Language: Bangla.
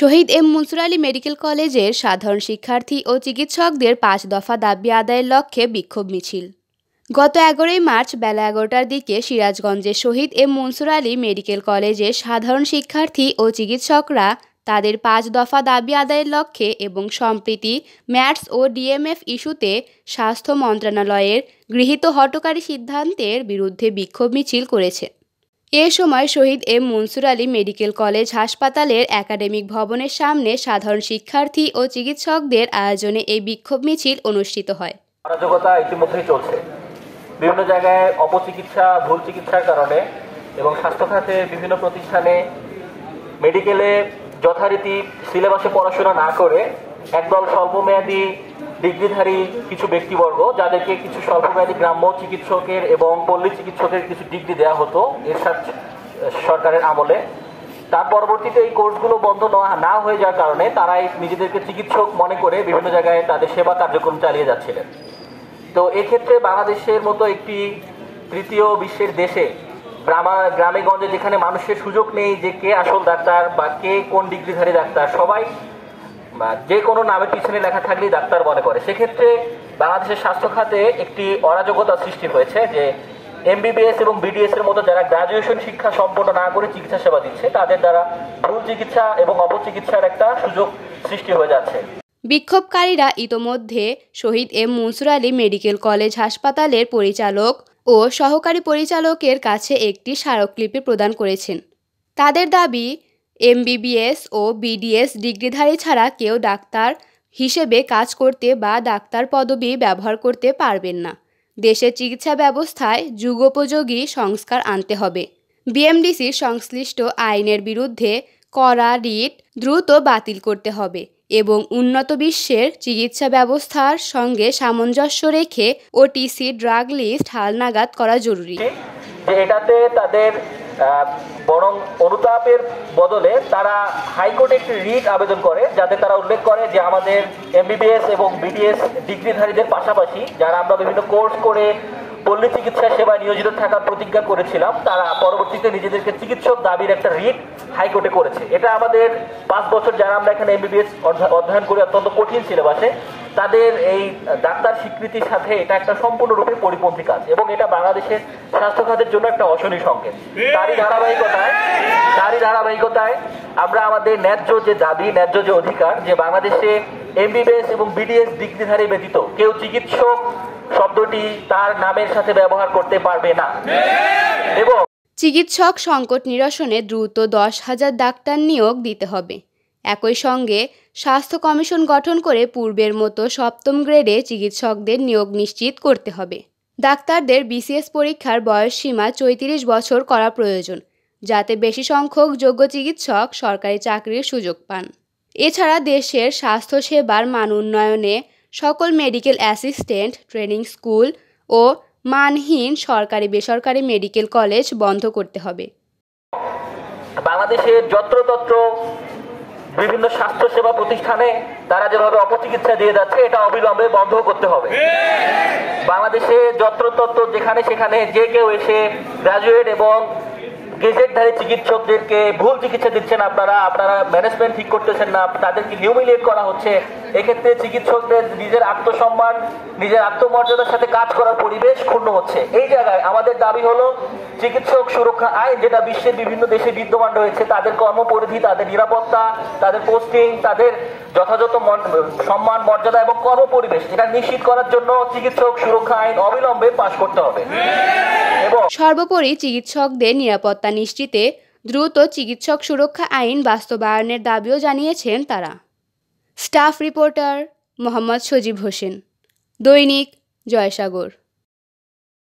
শহীদ এম মনসুর আলী মেডিকেল কলেজের সাধারণ শিক্ষার্থী ও চিকিৎসকদের ৫ দফা দাবি আদায়ের লক্ষ্যে বিক্ষোভ মিছিল। গত ১১ মার্চ বেলা ১১টার দিকে সিরাজগঞ্জের শহীদ এম মনসুর আলী মেডিকেল কলেজের সাধারণ শিক্ষার্থী ও চিকিৎসকরা তাদের ৫ দফা দাবি আদায়ের লক্ষ্যে এবং সম্প্রতি ম্যাটস ও ডিএমএফ ইস্যুতে স্বাস্থ্য মন্ত্রণালয়ের গৃহীত হঠকারী সিদ্ধান্তের বিরুদ্ধে বিক্ষোভ মিছিল করেছে। এ সময় Shaheed M Mansur Ali medical college হাসপাতালের একাডেমিক ভবনের সামনে সাধারণ শিক্ষার্থী ও চিকিৎসকদের আয়োজনে এই বিক্ষোভ মিছিল অনুষ্ঠিত হয়। অরাজকতা ইতিমধ্যেই চলছে বিভিন্ন জায়গায়, অপচিকিৎসা, ভুল চিকিৎসার কারণে এবং স্বাস্থ্য খাতে বিভিন্ন প্রতিষ্ঠানে মেডিকেলে যথারীতি সিলেবাসে পড়াশোনা না করে একদল স্বল্পমেয়াদী ডিগ্রিধারী কিছু ব্যক্তিবর্গ, যাদেরকে কিছু স্বল্পমেয়াদী গ্রাম্য চিকিৎসকের এবং পল্লী চিকিৎসকের কিছু ডিগ্রি দেওয়া হতো এরশাদ সরকারের আমলে, তার পরবর্তীতে এই কোর্সগুলো বন্ধ না হয়ে যাওয়ার কারণে তারাই নিজেদেরকে চিকিৎসক মনে করে বিভিন্ন জায়গায় তাদের সেবা কার্যক্রম চালিয়ে যাচ্ছিলেন। তো এক্ষেত্রে বাংলাদেশের মতো একটি তৃতীয় বিশ্বের দেশে গ্রামে গঞ্জে যেখানে মানুষের সুযোগ নেই যে কে আসল ডাক্তার বা কে কোন ডিগ্রিধারী ডাক্তার, সবাই যে কোনো নামের পিছনে লেখা থাকলেই ডাক্তার মনে করে, সেক্ষেত্রে বাংলাদেশের স্বাস্থ্য খাতে একটি অরাজকতা সৃষ্টি হয়েছে যে এমবিবিএস এবং বিডিএস এর মতো যারা গ্রাজুয়েশন শিক্ষা সম্পন্ন না করে চিকিৎসা সেবা দিচ্ছে তাদের দ্বারা ভুল চিকিৎসা এবং অপচিকিৎসার একটা সুযোগ সৃষ্টি হয়ে যাচ্ছে। বিক্ষোভকারীরা ইতোমধ্যে Shaheed M Mansur Ali medical college হাসপাতালের পরিচালক ও সহকারী পরিচালকের কাছে একটি স্মারকলিপি প্রদান করেছেন। তাদের দাবি, এমবিবিএস ও বিডিএস ডিগ্রিধারী ছাড়া কেউ ডাক্তার হিসেবে কাজ করতে বা ডাক্তার পদবি ব্যবহার করতে পারবেন না। দেশের চিকিৎসা ব্যবস্থায় যুগোপযোগী সংস্কার আনতে হবে। বিএমডিসির সংশ্লিষ্ট আইনের বিরুদ্ধে করা রিট দ্রুত বাতিল করতে হবে এবং উন্নত বিশ্বের চিকিৎসা ব্যবস্থার সঙ্গে সামঞ্জস্য রেখে ওটিসি ড্রাগ লিস্ট হালনাগাদ করা জরুরি। এটাতে তাদের বরং অনুতাপের বদলে তারা হাইকোর্টে একটি রিট আবেদন করে, যাতে তারা উল্লেখ করে যে আমাদের এমবিবিএস এবং বিডিএস ডিগ্রিধারীদের পাশাপাশি যারা আমরা বিভিন্ন কোর্স করে পল্লী চিকিৎসা সেবায় নিয়োজিত থাকার প্রতিজ্ঞা করেছিলাম, তারা পরবর্তীতে নিজেদেরকে চিকিৎসক দাবির একটা রিট হাইকোর্টে করেছে। এটা আমাদের 5 বছর যারা আমরা এখানে এমবিবিএস অধ্যয়ন করি অত্যন্ত কঠিন সিলেবাসে, তাদের এই ডাক্তার স্বীকৃতির সাথে এটা একটা সম্পূর্ণরূপে পরিপন্থী কাজ এবং এটা বাংলাদেশের স্বাস্থ্য খাতের জন্য একটা অশনি সংকেত। তারই ধারাবাহিকতায় আমরা আমাদের ন্যায্য যে দাবি, ন্যায্য যে অধিকার, যে বাংলাদেশে এমবিবিএস এবং বিডিএস ডিগ্রিধারী ব্যতীত কেউ চিকিৎসক শব্দটি তার নামের সাথে ব্যবহার করতে পারবে না এবং চিকিৎসক সংকট নিরসনে দ্রুত 10,000 ডাক্তার নিয়োগ দিতে হবে। একই সঙ্গে স্বাস্থ্য কমিশন গঠন করে পূর্বের মতো 7ম গ্রেডে চিকিৎসকদের নিয়োগ নিশ্চিত করতে হবে। ডাক্তারদের বিসিএস পরীক্ষার বয়সসীমা 34 বছর করা প্রয়োজন, যাতে বেশি সংখ্যক যোগ্য চিকিৎসক সরকারি চাকরির সুযোগ পান। এছাড়া দেশের স্বাস্থ্যসেবার মান উন্নয়নে সকল মেডিকেল অ্যাসিস্ট্যান্ট ট্রেনিং স্কুল ও মানহীন সরকারি বেসরকারি মেডিকেল কলেজ বন্ধ করতে হবে। বাংলাদেশের যত্রতত্র বিভিন্ন স্বাস্থ্যসেবা প্রতিষ্ঠানে তারা যেভাবে অপচিকিৎসা দিয়ে যাচ্ছে, এটা অবিলম্বে বন্ধ করতে হবে। বাংলাদেশে যত্রতত্র যেখানে সেখানে যে কেউ এসে গ্রাজুয়েট এবং গেজেটধারী চিকিৎসকদেরকে ভুল চিকিৎসা দিচ্ছেন, আপনারা ম্যানেজমেন্ট ঠিক করতেছেন না, তাদেরকে হিউমিলিয়েট করা হচ্ছে। এক্ষেত্রে চিকিৎসকদের নিজের আত্মসম্মান, নিজের আত্মমর্যাদার সাথে কাজ করার পরিবেশ ক্ষুণ্ণ হচ্ছে। এই জায়গায় আমাদের দাবি হলো চিকিৎসক সুরক্ষা আইন, যেটা বিশ্বের বিভিন্ন দেশে বিদ্যমান রয়েছে, তাদের কর্মপরিধি, তাদের নিরাপত্তা, তাদের পোস্টিং, তাদের যথাযথ সম্মান, মর্যাদা এবং কর্মপরিবেশ, এটা নিশ্চিত করার জন্য চিকিৎসক সুরক্ষা আইন অবিলম্বে পাশ করতে হবে। এবং সর্বোপরি চিকিৎসকদের নিরাপত্তা নিশ্চিতে দ্রুত চিকিৎসক সুরক্ষা আইন বাস্তবায়নের দাবিও জানিয়েছেন তারা। স্টাফ রিপোর্টার মোহাম্মদ সজীব হোসেন, দৈনিক জয়সাগর।